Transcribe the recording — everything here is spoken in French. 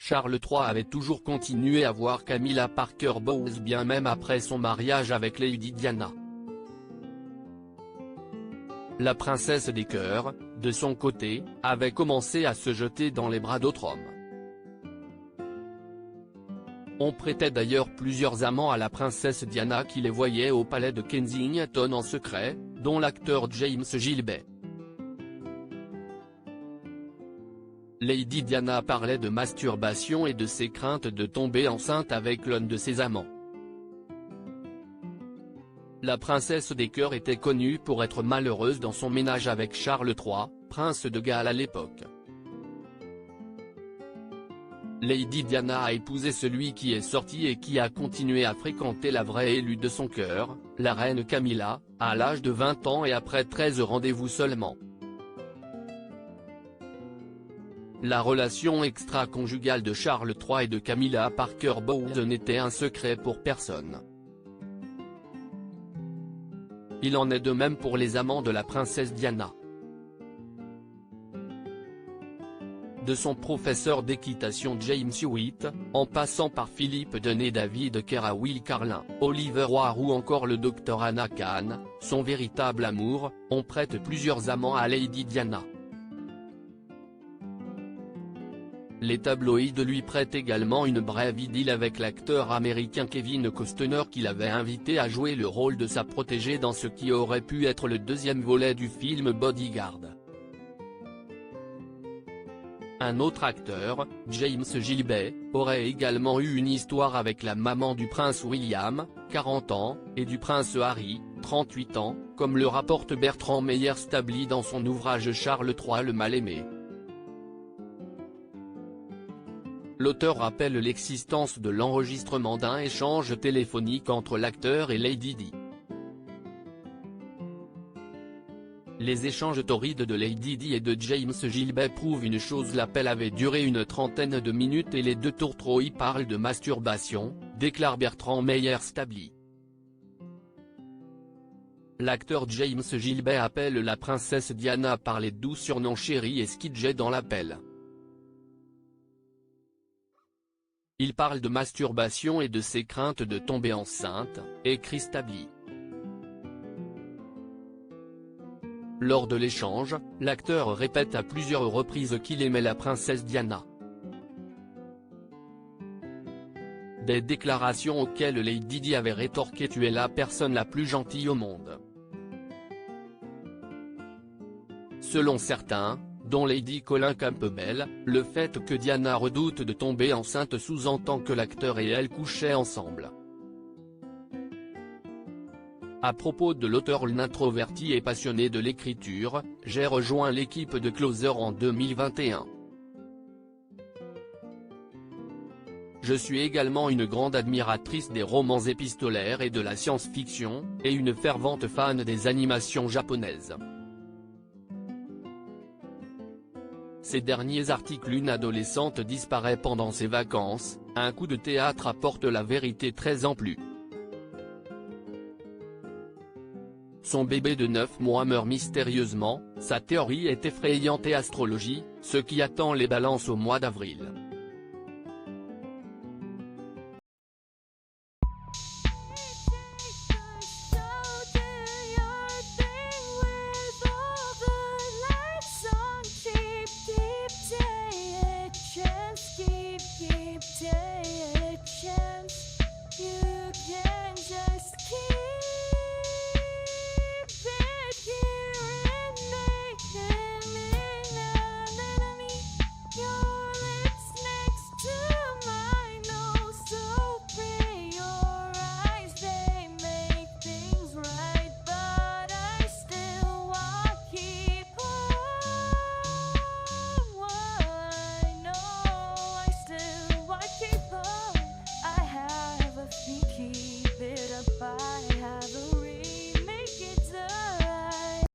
Charles III avait toujours continué à voir Camilla Parker Bowles bien même après son mariage avec Lady Diana. La princesse des cœurs, de son côté, avait commencé à se jeter dans les bras d'autres hommes. On prêtait d'ailleurs plusieurs amants à la princesse Diana qui les voyait au palais de Kensington en secret, dont l'acteur James Gilbey. Lady Diana parlait de masturbation et de ses craintes de tomber enceinte avec l'un de ses amants. La princesse des cœurs était connue pour être malheureuse dans son ménage avec Charles III, prince de Galles à l'époque. Lady Diana a épousé celui qui est sorti et qui a continué à fréquenter la vraie élue de son cœur, la reine Camilla, à l'âge de 20 ans et après 13 rendez-vous seulement. La relation extra-conjugale de Charles III et de Camilla Parker Bowles n'était un secret pour personne. Il en est de même pour les amants de la princesse Diana. De son professeur d'équitation James Hewitt, en passant par Philippe Denet, David Kerr à Will Carlin, Oliver Roy ou encore le docteur Anna Kahn, son véritable amour, on prête plusieurs amants à Lady Diana. Les tabloïds lui prêtent également une brève idylle avec l'acteur américain Kevin Costner qui l'avait invité à jouer le rôle de sa protégée dans ce qui aurait pu être le deuxième volet du film Bodyguard. Un autre acteur, James Gilbey, aurait également eu une histoire avec la maman du prince William, 40 ans, et du prince Harry, 38 ans, comme le rapporte Bertrand Meyer-Stably dans son ouvrage Charles III le mal-aimé. L'auteur rappelle l'existence de l'enregistrement d'un échange téléphonique entre l'acteur et Lady Di. Les échanges torrides de Lady Di et de James Gilbey prouvent une chose: l'appel avait duré une trentaine de minutes et les deux tourtereaux y parlent de masturbation, déclare Bertrand Meyer-Stably. L'acteur James Gilbey appelle la princesse Diana par les doux surnoms chérie et Skidget dans l'appel. Il parle de masturbation et de ses craintes de tomber enceinte, écrit Stably. Lors de l'échange, l'acteur répète à plusieurs reprises qu'il aimait la princesse Diana. Des déclarations auxquelles Lady Di avait rétorqué: tu es la personne la plus gentille au monde. Selon certains, dont Lady Colin Campbell, le fait que Diana redoute de tomber enceinte sous-entend que l'acteur et elle couchaient ensemble. À propos de l'auteur introverti et passionné de l'écriture, j'ai rejoint l'équipe de Closer en 2021. Je suis également une grande admiratrice des romans épistolaires et de la science-fiction, et une fervente fan des animations japonaises. Ces derniers articles: une adolescente disparaît pendant ses vacances, un coup de théâtre apporte la vérité 13 ans plus. Son bébé de 9 mois meurt mystérieusement, sa théorie est effrayante et astrologie, ce qui attend les balances au mois d'avril. Keep day a chance, you